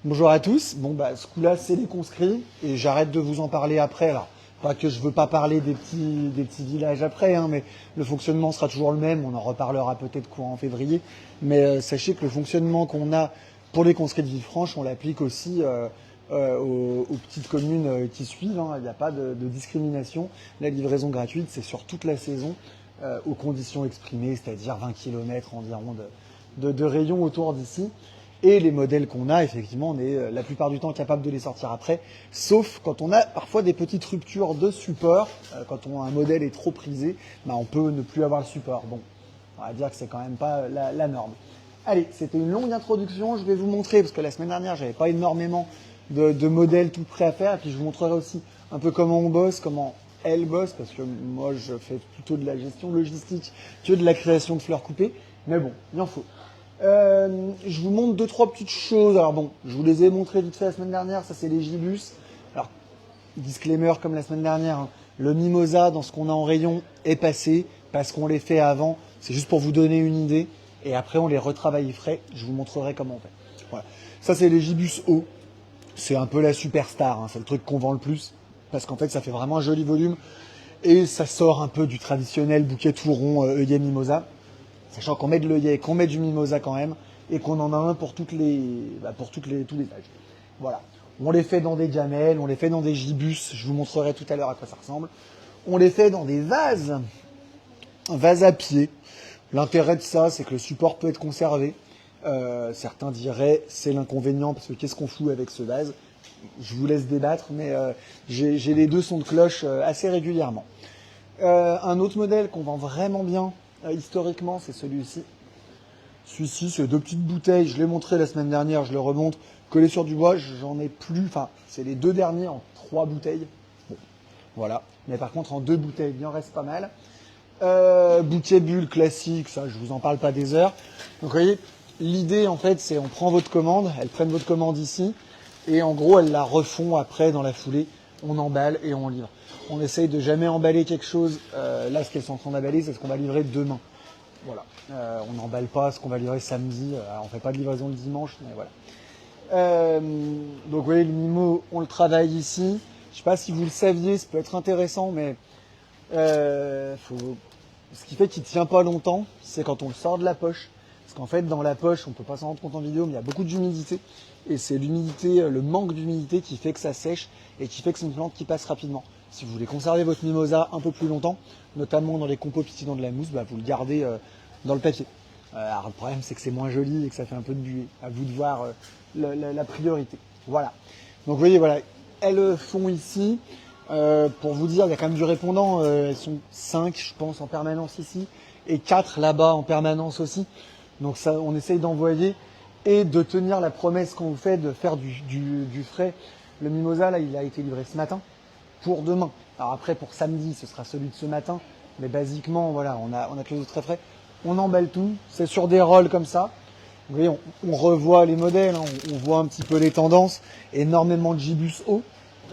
Bonjour à tous. Bon, bah, ce coup-là, c'est les conscrits et j'arrête de vous en parler après. Alors, pas que je veux pas parler des petits villages après, hein, mais le fonctionnement sera toujours le même. On en reparlera peut-être courant février. Mais sachez que le fonctionnement qu'on a pour les conscrits de Villefranche, on l'applique aussi aux petites communes qui suivent, hein. Il n'y a pas de discrimination. La livraison gratuite, c'est sur toute la saison, aux conditions exprimées, c'est-à-dire 20 km environ de rayon autour d'ici. Et les modèles qu'on a, effectivement, on est la plupart du temps capable de les sortir après, sauf quand on a parfois des petites ruptures de support. Quand un modèle est trop prisé, bah, on peut ne plus avoir le support. Bon, on va dire que c'est quand même pas la norme. Allez, c'était une longue introduction. Je vais vous montrer, parce que la semaine dernière, j'avais pas énormément de modèles tout prêts à faire. Et puis je vous montrerai aussi un peu comment on bosse, comment elle bosse, parce que moi, je fais plutôt de la gestion logistique que de la création de fleurs coupées. Mais bon, il en faut. Je vous montre deux, trois petites choses. Alors bon, je vous les ai montrées vite fait la semaine dernière. Ça, c'est les gibus. Alors, disclaimer comme la semaine dernière, hein, le mimosa dans ce qu'on a en rayon est passé parce qu'on les fait avant. C'est juste pour vous donner une idée. Et après, on les retravaille frais. Je vous montrerai comment on fait. Voilà. Ça, c'est les gibus O. C'est un peu la superstar. Hein. C'est le truc qu'on vend le plus. Parce qu'en fait, ça fait vraiment un joli volume. Et ça sort un peu du traditionnel bouquet tout rond œillet mimosa. Sachant qu'on met de l'œillet, qu'on met du mimosa quand même, et qu'on en a un pour tous les âges. Voilà. On les fait dans des gamelles, on les fait dans des gibus, je vous montrerai tout à l'heure à quoi ça ressemble. On les fait dans des vases, un vase à pied. L'intérêt de ça, c'est que le support peut être conservé. Certains diraient c'est l'inconvénient, parce que qu'est-ce qu'on fout avec ce vase? Je vous laisse débattre, mais j'ai les deux sons de cloche assez régulièrement. Un autre modèle qu'on vend vraiment bien, historiquement, c'est celui-ci. Celui-ci, c'est deux petites bouteilles. Je l'ai montré la semaine dernière, je le remonte. Collé sur du bois, j'en ai plus. Enfin, c'est les deux derniers en 3 bouteilles. Bon, voilà. Mais par contre, en 2 bouteilles, il en reste pas mal. Bouquet bulle classique, ça, je vous en parle pas des heures. Donc, vous voyez, l'idée, en fait, c'est on prend votre commande, elles prennent votre commande ici, et en gros, elles la refont après dans la foulée. On emballe et on livre. On essaye de jamais emballer quelque chose. Là, ce qu'elles sont en train d'emballer, c'est ce qu'on va livrer demain. Voilà. On n'emballe pas ce qu'on va livrer samedi. On fait pas de livraison le dimanche, mais voilà. Donc, vous voyez, le Mimo, on le travaille ici. Je sais pas si vous le saviez, ça peut être intéressant, mais ce qui fait qu'il tient pas longtemps, c'est quand on le sort de la poche. Parce qu'en fait, dans la poche, on peut pas s'en rendre compte en vidéo, mais il y a beaucoup d'humidité. Et c'est l'humidité, le manque d'humidité qui fait que ça sèche et qui fait que c'est une plante qui passe rapidement. Si vous voulez conserver votre mimosa un peu plus longtemps, notamment dans les compos pétillants de la mousse, bah, vous le gardez dans le papier. Alors le problème, c'est que c'est moins joli et que ça fait un peu de buée. À vous de voir la priorité. Voilà. Donc vous voyez, voilà, elles font ici. Pour vous dire, il y a quand même du répondant. Elles sont 5, je pense, en permanence ici, et 4 là-bas en permanence aussi. Donc ça, on essaye d'envoyer et de tenir la promesse qu'on vous fait de faire du frais. Le mimosa, là, il a été livré ce matin pour demain. Alors après, pour samedi, ce sera celui de ce matin. Mais basiquement, voilà, on a quelque chose de très frais. On emballe tout. C'est sur des rolls comme ça. Vous voyez, on revoit les modèles, hein, on voit un petit peu les tendances. Énormément de gibus haut.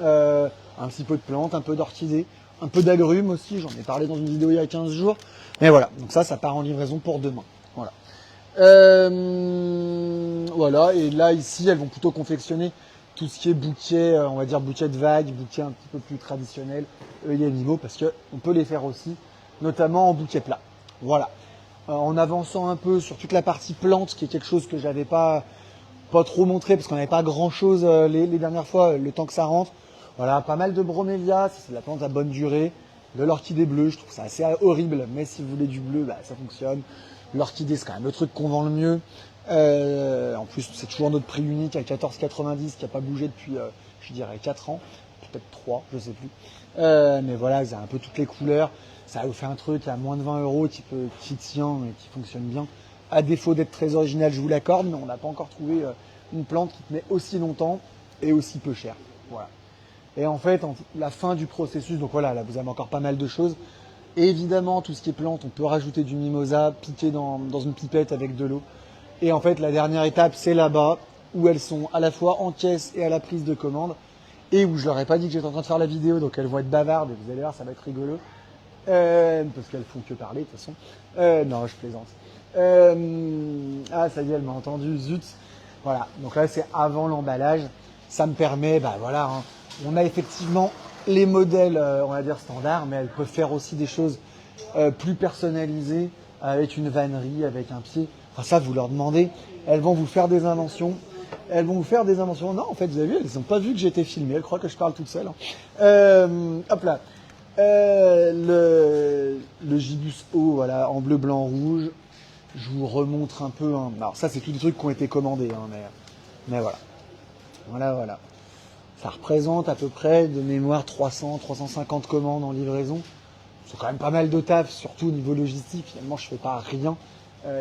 Un petit peu de plantes, un peu d'orchidées, un peu d'agrumes aussi. J'en ai parlé dans une vidéo il y a 15 jours. Mais voilà, donc ça part en livraison pour demain. Voilà. Voilà, et là, ici, elles vont plutôt confectionner tout ce qui est bouquet, on va dire bouquet de vagues, bouquet un petit peu plus traditionnel, œillet Mimo, parce qu'on peut les faire aussi, notamment en bouquet plat. Voilà. En avançant un peu sur toute la partie plante, qui est quelque chose que j'avais pas trop montré, parce qu'on n'avait pas grand chose les dernières fois, le temps que ça rentre. Voilà, pas mal de bromélias, c'est de la plante à bonne durée, de l'orchidée bleue, je trouve ça assez horrible, mais si vous voulez du bleu, bah, ça fonctionne. L'orchidée, c'est quand même le truc qu'on vend le mieux. En plus, c'est toujours notre prix unique à 14,90 qui n'a pas bougé depuis, je dirais, 4 ans, peut-être 3, je sais plus. Mais voilà, vous avez un peu toutes les couleurs. Ça vous fait un truc à moins de 20 euros qui tient et qui fonctionne bien. À défaut d'être très original, je vous l'accorde, mais on n'a pas encore trouvé une plante qui tenait aussi longtemps et aussi peu cher. Voilà. Et en fait, la fin du processus, donc voilà, là vous avez encore pas mal de choses. Et évidemment, tout ce qui est plante, on peut rajouter du mimosa, piquer dans une pipette avec de l'eau. Et en fait, la dernière étape, c'est là-bas, où elles sont à la fois en caisse et à la prise de commande. Et où je leur ai pas dit que j'étais en train de faire la vidéo, donc elles vont être bavardes, et vous allez voir, ça va être rigolo. Parce qu'elles font que parler, de toute façon. Non, je plaisante. Ah, ça y est, elle m'a entendu, zut. Voilà, donc là c'est avant l'emballage. Ça me permet, bah voilà, hein, on a effectivement les modèles, on va dire standards, mais elles peuvent faire aussi des choses plus personnalisées avec une vannerie, avec un pied. Enfin ça, vous leur demandez, elles vont vous faire des inventions. Elles vont vous faire des inventions. Non, en fait, vous avez vu, elles n'ont pas vu que j'étais filmé. Elles croient que je parle toute seule. Hein. Hop là. Le Gibus O, voilà, en bleu, blanc, rouge. Je vous remontre un peu. Hein. Alors ça, c'est tous des trucs qui ont été commandés. Hein, mais voilà. Voilà. Ça représente à peu près, de mémoire, 300, 350 commandes en livraison. C'est quand même pas mal de taf, surtout au niveau logistique. Finalement, je fais pas rien.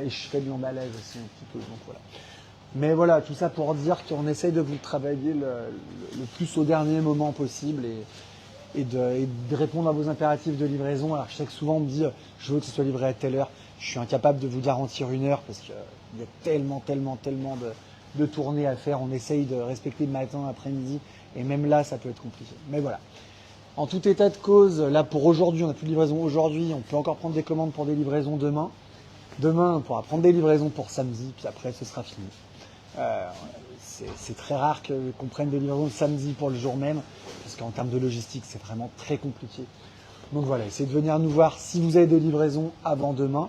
Et je fais de l'emballage aussi un petit peu. Donc voilà. Mais voilà, tout ça pour dire qu'on essaye de vous travailler le plus au dernier moment possible et de répondre à vos impératifs de livraison. Alors je sais que souvent on me dit je veux que ce soit livré à telle heure. Je suis incapable de vous garantir une heure parce qu'il y a tellement de tournées à faire. On essaye de respecter le matin, l'après-midi et même là ça peut être compliqué. Mais voilà. En tout état de cause, là pour aujourd'hui, on n'a plus de livraison aujourd'hui. On peut encore prendre des commandes pour des livraisons demain. Demain, on pourra prendre des livraisons pour samedi, puis après ce sera fini. C'est très rare qu'on prenne des livraisons le samedi pour le jour même, parce qu'en termes de logistique, c'est vraiment très compliqué. Donc voilà, essayez de venir nous voir si vous avez des livraisons avant demain,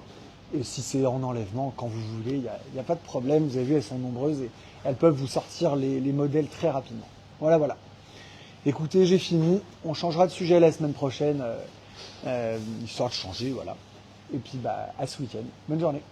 et si c'est en enlèvement, quand vous voulez, il n'y a pas de problème. Vous avez vu, elles sont nombreuses et elles peuvent vous sortir les modèles très rapidement. Voilà. Écoutez, j'ai fini. On changera de sujet la semaine prochaine, histoire de changer, voilà. Et puis, à ce week-end. Bonne journée.